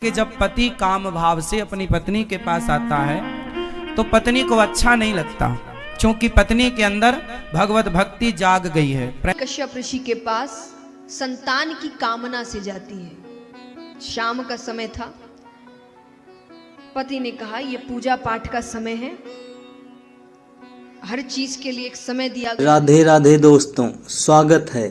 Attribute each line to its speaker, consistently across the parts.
Speaker 1: कि जब पति काम भाव से अपनी पत्नी के पास आता है तो पत्नी को अच्छा नहीं लगता, क्योंकि पत्नी के अंदर भगवत भक्ति जाग गई है।
Speaker 2: कश्यप ऋषि के पास संतान की कामना से जाती है। शाम का समय था। पति ने कहा यह पूजा पाठ का समय है, हर चीज के लिए एक समय दिया गया।
Speaker 3: राधे राधे दोस्तों, स्वागत है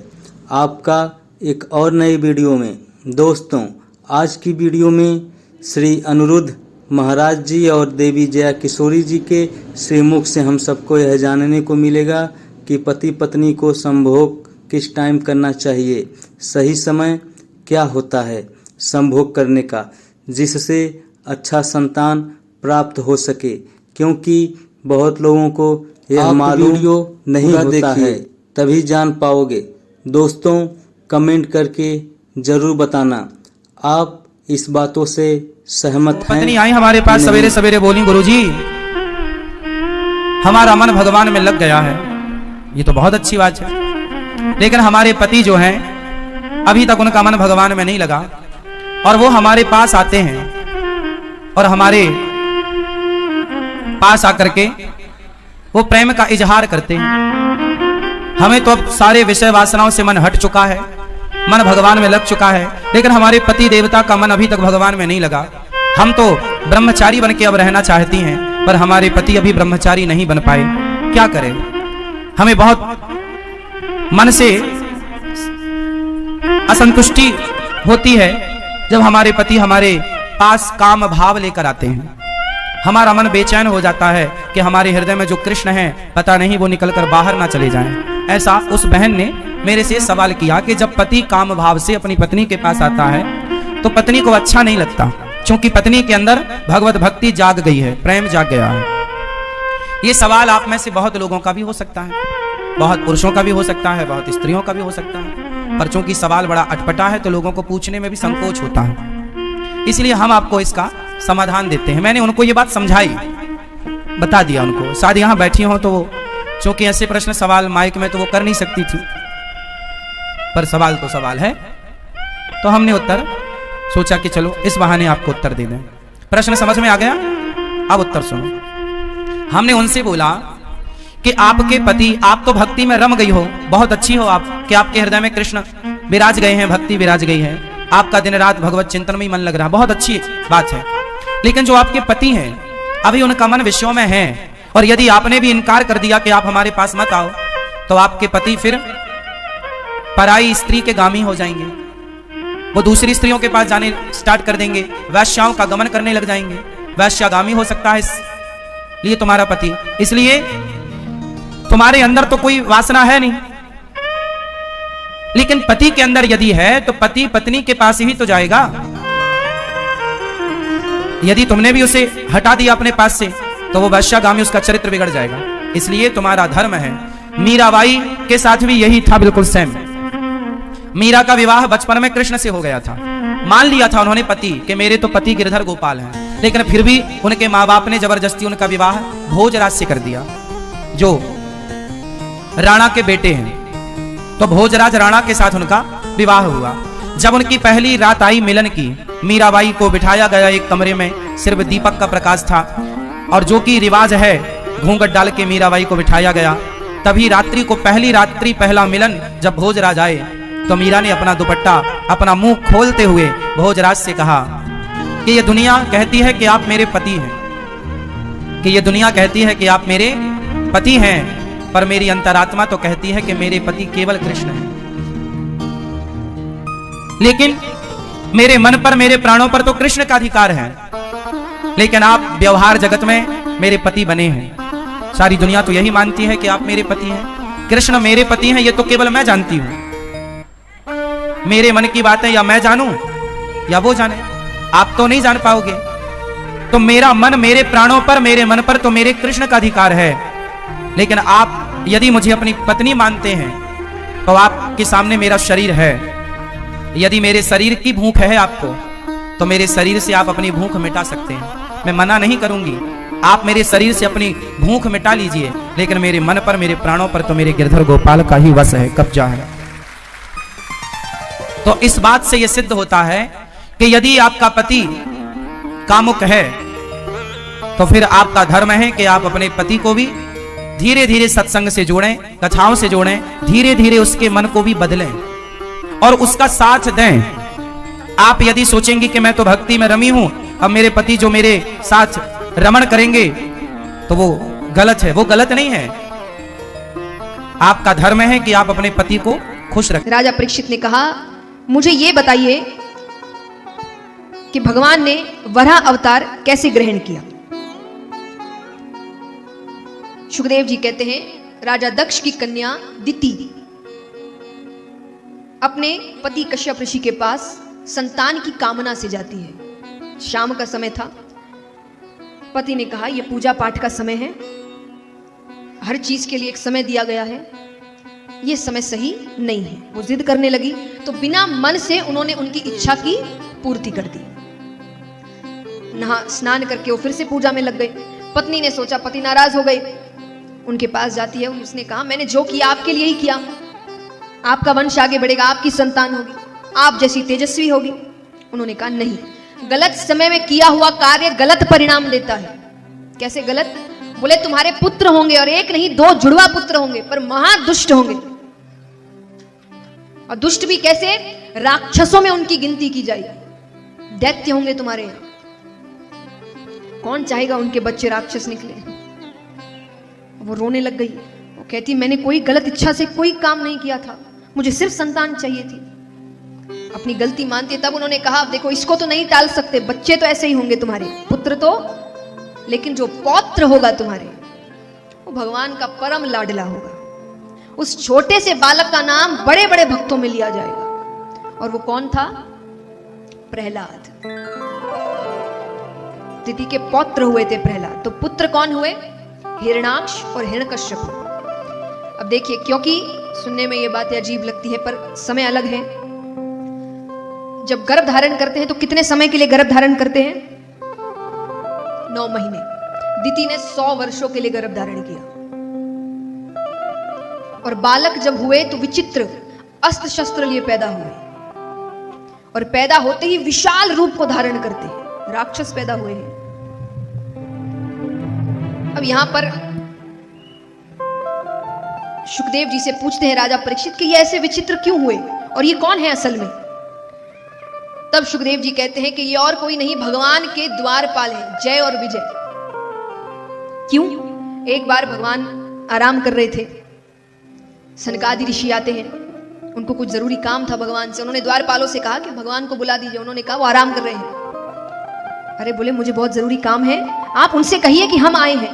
Speaker 3: आपका एक और नई वीडियो में। दोस्तों, आज की वीडियो में श्री अनिरुद्ध महाराज जी और देवी जया किशोरी जी के श्रीमुख से हम सबको यह जानने को मिलेगा कि पति पत्नी को संभोग किस टाइम करना चाहिए, सही समय क्या होता है संभोग करने का, जिससे अच्छा संतान प्राप्त हो सके। क्योंकि बहुत लोगों को यह मालूम नहीं होता है, तभी जान पाओगे। दोस्तों, कमेंट करके जरूर बताना आप इस बातों से सहमत हैं।
Speaker 1: पत्नी आई हमारे पास सवेरे सवेरे, बोली गुरुजी हमारा मन भगवान में लग गया है। ये तो बहुत अच्छी बात है, लेकिन हमारे पति जो हैं अभी तक उनका मन भगवान में नहीं लगा, और वो हमारे पास आते हैं और हमारे पास आकर के वो प्रेम का इजहार करते हैं। हमें तो अब सारे विषय वासनाओं से मन हट चुका है, मन भगवान में लग चुका है, लेकिन हमारे पति देवता का मन अभी तक भगवान में नहीं लगा। हम तो ब्रह्मचारी बन के अब रहना चाहती हैं, पर हमारे पति अभी ब्रह्मचारी नहीं बन पाए। क्या करें? हमें बहुत मन से असंतुष्टि होती है जब हमारे पति हमारे पास काम भाव लेकर आते हैं। हमारा मन बेचैन हो जाता है कि हमारे हृदय में जो कृष्ण है पता नहीं वो निकलकर बाहर ना चले जाएं। ऐसा उस बहन ने मेरे से सवाल किया कि जब पति काम भाव से अपनी पत्नी के पास आता है तो पत्नी को अच्छा नहीं लगता, क्योंकि पत्नी के अंदर भगवत भक्ति जाग गई है, प्रेम जाग गया है। ये सवाल आप में से बहुत लोगों का भी हो सकता है, बहुत पुरुषों का भी हो सकता है, बहुत स्त्रियों का भी हो सकता है, पर चूंकि सवाल बड़ा अटपटा है तो लोगों को पूछने में भी संकोच होता है। इसलिए हम आपको इसका समाधान देते हैं। मैंने उनको ये बात समझाई, बता दिया उनको। शायद यहाँ बैठी हो तो वो, चूंकि ऐसे प्रश्न सवाल माइक में तो वो कर नहीं सकती थी, पर सवाल तो सवाल है, तो हमने उत्तर सोचा कि चलो इस बहाने आपको उत्तर दे दें। प्रश्न समझ में आ गया? अब उत्तर सुनो। हमने उनसे बोला कि आपके पति, आप तो भक्ति में रम गई हो, बहुत अच्छी हो आप, कि आपके हृदय में कृष्ण विराज गए हैं, भक्ति विराज गई है, आपका दिन रात भगवत चिंतन में ही मन लग रहा, बहुत अच्छी बात है। लेकिन जो आपके पति हैं अभी उनका मन विषयों में है, और यदि आपने भी इनकार कर दिया कि आप हमारे पास मत आओ, तो आपके पति फिर पराई स्त्री के गामी हो जाएंगे। वो दूसरी स्त्रियों के पास जाने स्टार्ट कर देंगे, वैश्याओं का गमन करने लग जाएंगे, वैश्यागामी हो सकता है इसलिए तुम्हारा पति। इसलिए तुम्हारे अंदर तो कोई वासना है नहीं, लेकिन पति के अंदर यदि है तो पति पत्नी के पास ही तो जाएगा। यदि तुमने भी उसे हटा दिया अपने पास से तो वो वैश्यागामी, उसका चरित्र बिगड़ जाएगा। इसलिए तुम्हारा धर्म है। मीराबाई के साथ भी यही था, बिल्कुल सेम। मीरा का विवाह बचपन में कृष्ण से हो गया था, मान लिया था उन्होंने पति कि मेरे तो पति गिरधर गोपाल हैं, लेकिन फिर भी उनके माँ बाप ने जबरदस्ती उनका विवाह भोजराज से कर दिया, जो राणा के बेटे हैं। तो भोजराज राणा के साथ उनका विवाह हुआ। जब उनकी पहली रात आई मिलन की, मीराबाई को बिठाया गया एक कमरे में, सिर्फ दीपक का प्रकाश था, और जो कि रिवाज है घूंघट डाल के मीराबाई को बिठाया गया। तभी रात्रि को, पहली रात्रि पहला मिलन जब भोजराज आए तो मीरा ने अपना दुपट्टा, अपना मुंह खोलते हुए भोजराज से कहा कि ये दुनिया कहती है कि आप मेरे पति हैं, कि ये दुनिया कहती है कि आप मेरे पति हैं, पर मेरी अंतरात्मा तो कहती है कि मेरे पति केवल कृष्ण हैं। लेकिन मेरे मन पर, मेरे प्राणों पर तो कृष्ण का अधिकार है, लेकिन आप व्यवहार जगत में मेरे पति बने हैं। सारी दुनिया तो यही मानती है कि आप मेरे पति हैं, कृष्ण मेरे पति हैं, ये तो केवल मैं जानती हूं। मेरे मन की बातें या मैं जानूं या वो जाने, आप तो नहीं जान पाओगे। तो मेरा मन, मेरे प्राणों पर, मेरे मन पर तो मेरे कृष्ण का अधिकार है, लेकिन आप यदि मुझे अपनी पत्नी मानते हैं तो आपके सामने मेरा शरीर है। यदि मेरे शरीर की भूख है आपको, तो मेरे शरीर से आप अपनी भूख मिटा सकते हैं, मैं मना नहीं करूंगी। आप मेरे शरीर से अपनी भूख मिटा लीजिए, लेकिन मेरे मन पर, मेरे प्राणों पर तो मेरे गिरधर गोपाल का ही वश है, कब्जा है। तो इस बात से यह सिद्ध होता है कि यदि आपका पति कामुक है तो फिर आपका धर्म है कि आप अपने पति को भी धीरे धीरे सत्संग से जोड़ें, कथाओं से जोड़ें, धीरे धीरे उसके मन को भी बदलें और उसका साथ दें। आप यदि सोचेंगे कि मैं तो भक्ति में रमी हूं, अब मेरे पति जो मेरे साथ रमण करेंगे तो वो गलत है। वो गलत नहीं है, आपका धर्म है कि आप अपने पति को खुश रखें।
Speaker 2: राजा परीक्षित ने कहा, मुझे ये बताइए कि भगवान ने वराह अवतार कैसे ग्रहण किया। सुखदेव जी कहते हैं, राजा दक्ष की कन्या दिति अपने पति कश्यप ऋषि के पास संतान की कामना से जाती है। शाम का समय था। पति ने कहा, यह पूजा पाठ का समय है, हर चीज के लिए एक समय दिया गया है, यह समय सही नहीं है। वो जिद करने लगी तो बिना मन से उन्होंने उनकी इच्छा की पूर्ति कर दी। नहा स्नान करके वो फिर से पूजा में लग गए। पत्नी ने सोचा पति नाराज हो गए, उनके पास जाती है। उसने कहा, मैंने जो किया आपके लिए ही किया, आपका वंश आगे बढ़ेगा, आपकी संतान होगी, आप जैसी तेजस्वी होगी। उन्होंने कहा, नहीं, गलत समय में किया हुआ कार्य गलत परिणाम देता है। कैसे गलत? बोले, तुम्हारे पुत्र होंगे और एक नहीं 2 जुड़वा पुत्र होंगे, पर महादुष्ट होंगे। और दुष्ट भी कैसे? राक्षसों में उनकी गिनती की जाएगी, दैत्य होंगे तुम्हारे यहां। कौन चाहेगा उनके बच्चे राक्षस निकले? वो रोने लग गई। वो कहती, मैंने कोई गलत इच्छा से कोई काम नहीं किया था, मुझे सिर्फ संतान चाहिए थी। अपनी गलती मानती है। तब उन्होंने कहा, देखो इसको तो नहीं टाल सकते, बच्चे तो ऐसे ही होंगे तुम्हारे, पुत्र तो, लेकिन जो पौत्र होगा तुम्हारे वो भगवान का परम लाडला होगा। उस छोटे से बालक का नाम बड़े बड़े भक्तों में लिया जाएगा। और वो कौन था? प्रहलाद। दिति के पौत्र हुए थे प्रहलाद। तो पुत्र कौन हुए? हिरण्याक्ष और हिरण्यकश्यप। अब देखिए, क्योंकि सुनने में ये बातें अजीब लगती है पर समय अलग है। जब गर्भ धारण करते हैं तो कितने समय के लिए गर्भ धारण करते हैं? 9 महीने। दिति ने 100 वर्षों के लिए गर्भ धारण किया। और बालक जब हुए तो विचित्र अस्त्र शस्त्र लिए पैदा हुए, और पैदा होते ही विशाल रूप को धारण करते हैं, राक्षस पैदा हुए हैं। अब यहां पर सुखदेव जी से पूछते हैं राजा परीक्षित कि ये ऐसे विचित्र क्यों हुए और ये कौन है असल में? तब सुखदेव जी कहते हैं कि ये और कोई नहीं, भगवान के द्वारपाल हैं, जय और विजय। क्यों? एक बार भगवान आराम कर रहे थे, सनकादि ऋषि आते हैं, उनको कुछ जरूरी काम था भगवान से। उन्होंने द्वारपालों से कहा कि भगवान को बुला दीजिए। उन्होंने कहा वो आराम कर रहे हैं। अरे बोले, मुझे बहुत जरूरी काम है, आप उनसे कहिए कि हम आए हैं।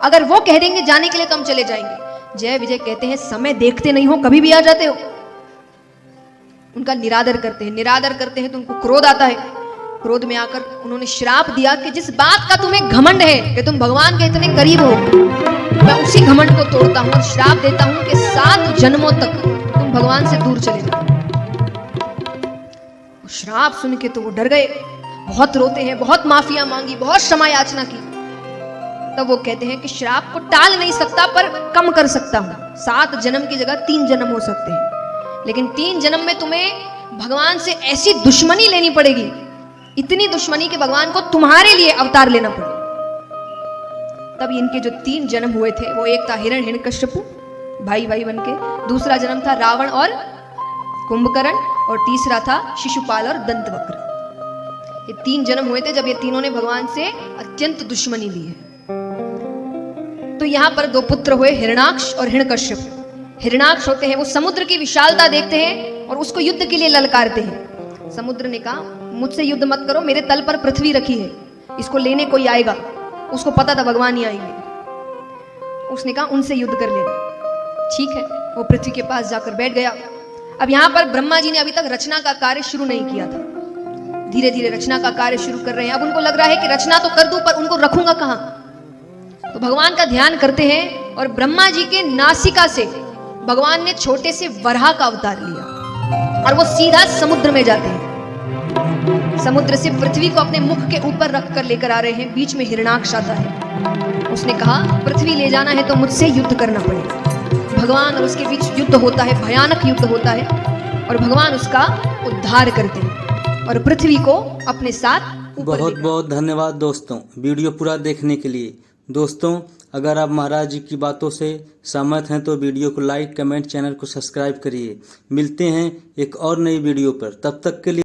Speaker 2: अगर वो कह देंगे जाने के लिए तो हम चले जाएंगे। जय विजय कहते हैं, समय देखते नहीं हो, कभी भी आ जाते हो। उनका निरादर करते हैं। निरादर करते हैं तो उनको क्रोध आता है। क्रोध में आकर उन्होंने श्राप दिया कि जिस बात का तुम्हें घमंड है कि तुम भगवान के इतने करीब हो, मैं उसी घमंड को तोड़ता हूं और श्राप देता हूं कि 7 जन्मों तक तुम भगवान से दूर चले जाओ। श्राप सुन के तो वो डर गए, बहुत रोते हैं, बहुत माफिया मांगी, बहुत क्षमा याचना की। तब वो कहते हैं कि श्राप को टाल नहीं सकता पर कम कर सकता हूं। 7 जन्म की जगह 3 जन्म हो सकते हैं, लेकिन 3 जन्म में तुम्हें भगवान से ऐसी दुश्मनी लेनी पड़ेगी, इतनी दुश्मनी कि भगवान को तुम्हारे लिए अवतार लेना पड़े। तब इनके जो 3 जन्म हुए थे, वो एक था हिरण्यकश्यपु, भाई भाई बनके, दूसरा जन्म था रावण और कुंभकर्ण, और तीसरा था शिशुपाल और दंतवक्र। ये 3 जन्म हुए थे जब ये तीनों ने भगवान से अत्यंत दुश्मनी ली है। तो यहां पर 2 पुत्र हुए, हिरण्याक्ष और हिरण्यकश्यप। हिरण्याक्ष होते हैं वो समुद्र की विशालता देखते हैं और उसको युद्ध के लिए ललकारते हैं। समुद्र ने कहा, मुझसे युद्ध मत करो, मेरे तल पर पृथ्वी रखी है, इसको लेने कोई आएगा। उसको पता था भगवान ही आएंगे। उसने कहा उनसे युद्ध कर लेना। ठीक है, वो पृथ्वी के पास जाकर बैठ गया। अब यहां पर ब्रह्मा जी ने अभी तक रचना का कार्य शुरू नहीं किया था। धीरे धीरे रचना का कार्य शुरू कर रहे हैं। अब उनको लग रहा है कि रचना तो कर दूं पर उनको रखूंगा कहां। तो भगवान का ध्यान करते हैं और ब्रह्मा जी के नासिका से भगवान ने छोटे से वराह का अवतार लिया और वो सीधा समुद्र में जाते हैं। समुद्र से पृथ्वी को अपने मुख के ऊपर रखकर लेकर आ रहे हैं। बीच में हिरण्याक्ष आता है। उसने कहा, पृथ्वी ले जाना है तो मुझसे युद्ध करना पड़ेगा। भगवान और उसके बीच युद्ध होता है, भयानक युद्ध होता है, और भगवान उसका उद्धार करते हैं और पृथ्वी को अपने साथ ऊपर
Speaker 3: बहुत
Speaker 2: लेकर।
Speaker 3: बहुत धन्यवाद दोस्तों वीडियो पूरा देखने के लिए। दोस्तों अगर आप महाराज जी की बातों से सहमत हैं तो वीडियो को लाइक कमेंट चैनल को सब्सक्राइब करिए। मिलते हैं एक और नई वीडियो पर, तब तक के लिए